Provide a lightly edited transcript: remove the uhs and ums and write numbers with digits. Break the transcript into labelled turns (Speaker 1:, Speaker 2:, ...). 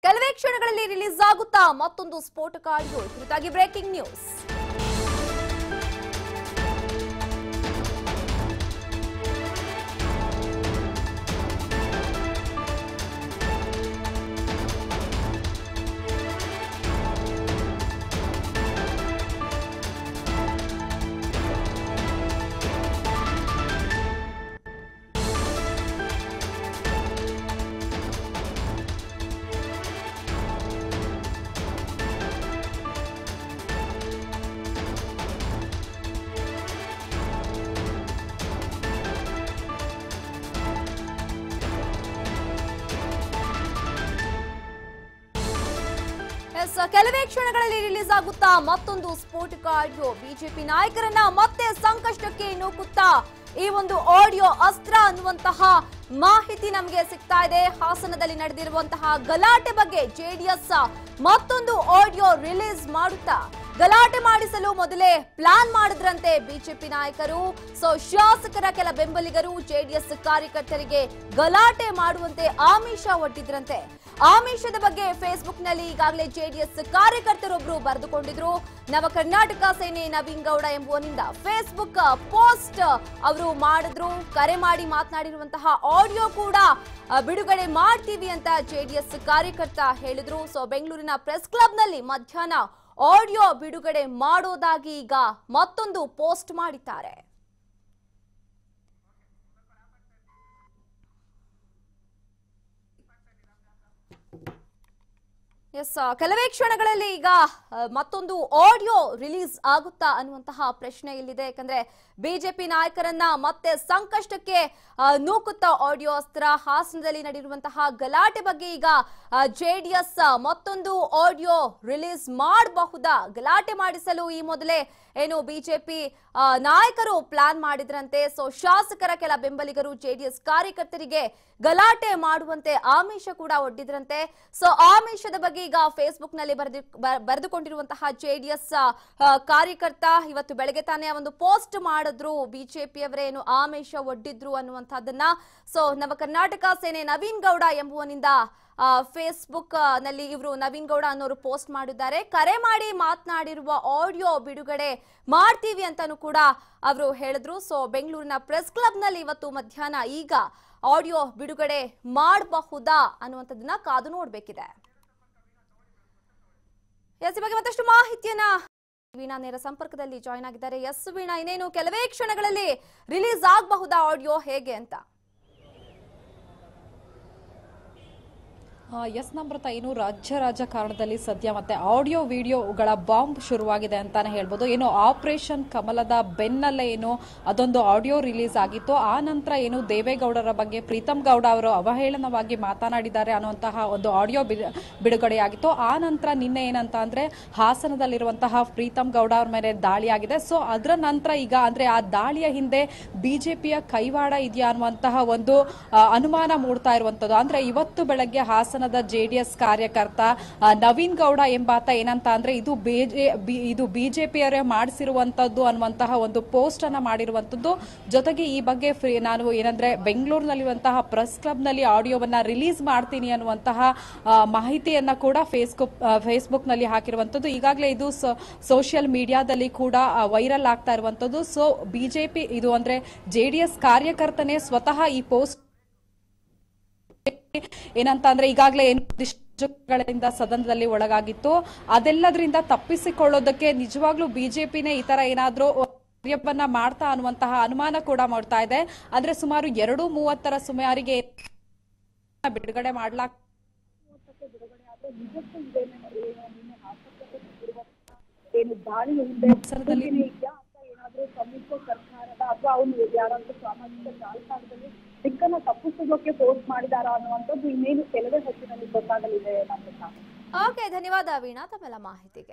Speaker 1: ಕೆಲವೇ ಕ್ಷಣಗಳಲ್ಲಿ ರಿಲೀಸ್ ಆಗುತ್ತಾ ಮತ್ತೊಂದು ಸ್ಫೋಟಕ ಆಡಿಯೋ ಕುರಿತಾಗಿ ಬ್ರೇಕಿಂಗ್ ನ್ಯೂಸ್. ಕೆಲವೇ ಕ್ಷಣಗಳಲ್ಲಿ ರಿಲೀಸ್ ಆಗುತ್ತಾ ಮತ್ತೊಂದು ಸ್ಫೋಟಕ ಆಡಿಯೋ. ಬಿಜೆಪಿ ನಾಯಕರನ್ನ ಮತ್ತೆ ಸಂಕಷ್ಟಕ್ಕೆ ನೂಕುತ್ತಾ ಈ ಒಂದು ಆಡಿಯೋ ಅಸ್ತ್ರ ಅನ್ನುವಂತಹ ಮಾಹಿತಿ ನಮಗೆ ಸಿಗ್ತಾ ಇದೆ. ಹಾಸನದಲ್ಲಿ ನಡೆದಿರುವಂತಹ ಗಲಾಟೆ ಬಗ್ಗೆ ಜೆಡಿಎಸ್ ಮತ್ತೊಂದು ಆಡಿಯೋ ರಿಲೀಸ್ ಮಾಡುತ್ತಾ ಗಲಾಟೆ ಮಾಡಿಸಲು ಮೊದಲೇ ಪ್ಲಾನ್ ಮಾಡಿದ್ರಂತೆ ಬಿಜೆಪಿ ನಾಯಕರು. ಶಾಸಕರ ಕೆಲ ಬೆಂಬಲಿಗರು ಜೆಡಿಎಸ್ ಕಾರ್ಯಕರ್ತರಿಗೆ ಗಲಾಟೆ ಮಾಡುವಂತೆ ಆಮಿಷ ಒಡ್ಡಿದ್ರಂತೆ. ಆಮಿಷದ ಬಗ್ಗೆ ಫೇಸ್ಬುಕ್ ನಲ್ಲಿ ಈಗಾಗಲೇ ಜೆಡಿಎಸ್ ಕಾರ್ಯಕರ್ತರೊಬ್ಬರು ಬರೆದುಕೊಂಡಿದ್ರು. ನವ ಕರ್ನಾಟಕ ಸೇನೆ ನವೀನ್ ಗೌಡ ಎಂಬುವನಿಂದ ಫೇಸ್ಬುಕ್ ಪೋಸ್ಟ್ ಅವರು ಮಾಡಿದ್ರು. ಕರೆ ಮಾಡಿ ಮಾತನಾಡಿರುವಂತಹ ಆಡಿಯೋ ಕೂಡ ಬಿಡುಗಡೆ ಮಾಡ್ತೀವಿ ಅಂತ ಜೆಡಿಎಸ್ ಕಾರ್ಯಕರ್ತ ಹೇಳಿದ್ರು. ಬೆಂಗಳೂರಿನ ಪ್ರೆಸ್ ಕ್ಲಬ್ ನಲ್ಲಿ ಮಧ್ಯಾಹ್ನ ಆಡಿಯೋ ಬಿಡುಗಡೆ ಮಾಡೋದಾಗಿ ಈಗ ಮತ್ತೊಂದು ಪೋಸ್ಟ್ ಮಾಡಿದ್ದಾರೆ. ಕೆಲವೇ ಕ್ಷಣಗಳಲ್ಲಿ ಈಗ ಮತ್ತೊಂದು ಆಡಿಯೋ ರಿಲೀಸ್ ಆಗುತ್ತಾ ಅನ್ನುವಂತಹ ಪ್ರಶ್ನೆ ಇಲ್ಲಿದೆ. ಯಾಕಂದ್ರೆ ಬಿಜೆಪಿ ನಾಯಕರನ್ನ ಮತ್ತೆ ಸಂಕಷ್ಟಕ್ಕೆ ನೂಕುತ್ತಾ ಆಡಿಯೋ ಅಸ್ತ್ರ. ಹಾಸನದಲ್ಲಿ ನಡೆದಿರುವಂತಹ ಗಲಾಟೆ ಬಗ್ಗೆ ಈಗ ಜೆಡಿಎಸ್ ಮತ್ತೊಂದು ಆಡಿಯೋ ರಿಲೀಸ್ ಮಾಡಬಹುದಾ? ಗಲಾಟೆ ಮಾಡಿಸಲು ಈ ಮೊದಲೇ ಏನು ಬಿಜೆಪಿ ನಾಯಕರು ಪ್ಲಾನ್ ಮಾಡಿದ್ರಂತೆ. ಶಾಸಕರ ಕೆಲ ಬೆಂಬಲಿಗರು ಜೆಡಿಎಸ್ ಕಾರ್ಯಕರ್ತರಿಗೆ ಗಲಾಟೆ ಮಾಡುವಂತೆ ಆಮಿಷ ಕೂಡ ಒಡ್ಡಿದ್ರಂತೆ. ಆಮಿಷದ ಬಗ್ಗೆ ಈಗ ಫೇಸ್ಬುಕ್ ನಲ್ಲಿ ಬರೆದುಕೊಂಡಿರುವಂತಹ ಜೆಡಿಎಸ್ ಕಾರ್ಯಕರ್ತ ಇವತ್ತು ಬೆಳಗ್ಗೆ ತಾನೇ ಒಂದು ಪೋಸ್ಟ್ ಮಾಡಿದ್ರು. ಬಿಜೆಪಿಯವರೇನು ಆಮಿಷ ಒಡ್ಡಿದ್ರು ಅನ್ನುವಂಥದ್ದನ್ನ ನವ ಕರ್ನಾಟಕ ಸೇನೆ ನವೀನ್ ಗೌಡ ಎಂಬುವನಿಂದ ಫೇಸ್ಬುಕ್ ನಲ್ಲಿ ಇವರು ನವೀನ್ ಗೌಡ ಅನ್ನೋರು ಪೋಸ್ಟ್ ಮಾಡಿದ್ದಾರೆ. ಕರೆ ಮಾಡಿ ಮಾತನಾಡಿರುವ ಆಡಿಯೋ ಬಿಡುಗಡೆ ಮಾಡ್ತೀವಿ ಅಂತಾನು ಕೂಡ ಅವರು ಹೇಳಿದ್ರು. ಬೆಂಗಳೂರಿನ ಪ್ರೆಸ್ ಕ್ಲಬ್ ನಲ್ಲಿ ಇವತ್ತು ಮಧ್ಯಾಹ್ನ ಈಗ ಆಡಿಯೋ ಬಿಡುಗಡೆ ಮಾಡಬಹುದಾ ಅನ್ನುವಂಥದ್ದನ್ನ ಕಾದು ನೋಡ್ಬೇಕಿದೆ. ಈ ಬಗ್ಗೆ ಮತ್ತಷ್ಟು ಮಾಹಿತಿಯನ್ನ ವೀಣಾ ನೇರ ಸಂಪರ್ಕದಲ್ಲಿ ಜಾಯಿನ್ ಆಗಿದ್ದಾರೆ. ವೀಣಾ, ಇನ್ನೇನು ಕೆಲವೇ ಕ್ಷಣಗಳಲ್ಲಿ ರಿಲೀಸ್ ಆಗಬಹುದಾ ಆಡಿಯೋ, ಹೇಗೆ ಅಂತ?
Speaker 2: ನಮ್ರತ, ಏನು ರಾಜ್ಯ ರಾಜಕಾರಣದಲ್ಲಿ ಸದ್ಯ ಮತ್ತೆ ಆಡಿಯೋ ವಿಡಿಯೋಗಳ ಬಾಂಬ್ ಶುರುವಾಗಿದೆ ಅಂತಾನೆ ಹೇಳ್ಬೋದು. ಏನು ಆಪರೇಷನ್ ಕಮಲದ ಬೆನ್ನಲ್ಲೇ ಏನು ಅದೊಂದು ಆಡಿಯೋ ರಿಲೀಸ್ ಆಗಿತ್ತು. ಆ ನಂತರ ಏನು ದೇವೇಗೌಡರ ಬಗ್ಗೆ ಪ್ರೀತಮ್ ಗೌಡ ಅವರು ಅವಹೇಳನವಾಗಿ ಮಾತನಾಡಿದ್ದಾರೆ ಅನ್ನುವಂತಹ ಒಂದು ಆಡಿಯೋ ಬಿಡುಗಡೆಯಾಗಿತ್ತು. ಆ ನಂತರ ನಿನ್ನೆ ಏನಂತ ಅಂದ್ರೆ ಹಾಸನದಲ್ಲಿರುವಂತಹ ಪ್ರೀತಮ್ ಗೌಡ ಅವ್ರ ಮೇಲೆ ದಾಳಿ ಆಗಿದೆ. ಅದರ ನಂತರ ಈಗ ಅಂದ್ರೆ ಆ ದಾಳಿಯ ಹಿಂದೆ ಬಿಜೆಪಿಯ ಕೈವಾಡ ಇದೆಯಾ ಅನ್ನುವಂತಹ ಒಂದು ಅನುಮಾನ ಮೂಡ್ತಾ ಇರುವಂತದ್ದು. ಅಂದ್ರೆ ಇವತ್ತು ಬೆಳಗ್ಗೆ ಹಾಸನದ ಜೆಡಿಎಸ್ ಕಾರ್ಯಕರ್ತ ನವೀನ್ ಗೌಡ ಎಂಬಾತ ಏನಂತ ಅಂದ್ರೆ ಇದು ಬಿಜೆಪಿಯವರೇ ಮಾಡಿಸಿರುವಂತದ್ದು ಅನ್ನುವಂತಹ ಒಂದು ಪೋಸ್ಟ್ ಅನ್ನ ಮಾಡಿರುವಂತದ್ದು. ಜೊತೆಗೆ ಈ ಬಗ್ಗೆ ನಾನು ಏನಂದ್ರೆ ಬೆಂಗಳೂರಿನಲ್ಲಿರುವಂತಹ ಪ್ರೆಸ್ ಕ್ಲಬ್ ನಲ್ಲಿ ಆಡಿಯೋವನ್ನ ರಿಲೀಸ್ ಮಾಡ್ತೀನಿ ಅನ್ನುವಂತಹ ಮಾಹಿತಿಯನ್ನ ಕೂಡ ಫೇಸ್ಬುಕ್ ನಲ್ಲಿ ಹಾಕಿರುವಂತದ್ದು. ಈಗಾಗಲೇ ಇದು ಸೋಷಿಯಲ್ ಮೀಡಿಯಾದಲ್ಲಿ ಕೂಡ ವೈರಲ್ ಆಗ್ತಾ ಇರುವಂತದ್ದು. ಬಿಜೆಪಿ ಇದು ಅಂದ್ರೆ ಜೆಡಿಎಸ್ ಕಾರ್ಯಕರ್ತನೇ ಸ್ವತಃ ಈ ಪೋಸ್ಟ್ ಏನಂತ ಅಂದ್ರೆ ಈಗಾಗಲೇ ಗಳಿಂದ ಸದನದಲ್ಲಿ ಒಳಗಾಗಿತ್ತು. ಅದೆಲ್ಲದರಿಂದ ತಪ್ಪಿಸಿಕೊಳ್ಳೋದಕ್ಕೆ ನಿಜವಾಗ್ಲೂ ಬಿಜೆಪಿನೇ ಈ ತರ ಏನಾದ್ರೂ ಕಾರ್ಯವನ್ನ ಮಾಡ್ತಾ ಅನ್ನುವಂತಹ ಅನುಮಾನ ಕೂಡ ಮಾಡ್ತಾ ಇದೆ. ಅಂದ್ರೆ ಸುಮಾರು 2:30 ಸುಮಾರಿಗೆ ಬಿಡುಗಡೆ
Speaker 3: ಸರ್ಕಾರದ ಅಥವಾ ಅವನು ಯಾರಾದ್ರೂ ಸಾಮಾಜಿಕ ಜಾಲತಾಣದಲ್ಲಿ ದಿಕ್ಕನ್ನ ತಪ್ಪಿಸೋದಕ್ಕೆ ಪೋಸ್ಟ್ ಮಾಡಿದಾರ ಅನ್ನುವಂಥದ್ದು ಇನ್ನೇನು ಕೆಲವೇ ಹೊತ್ತಿನಲ್ಲಿ ಗೊತ್ತಾಗಲಿದೆ.
Speaker 1: ಓಕೆ, ಧನ್ಯವಾದ ವೀಣಾ ತಮ್ಮೆಲ್ಲ ಮಾಹಿತಿಗೆ.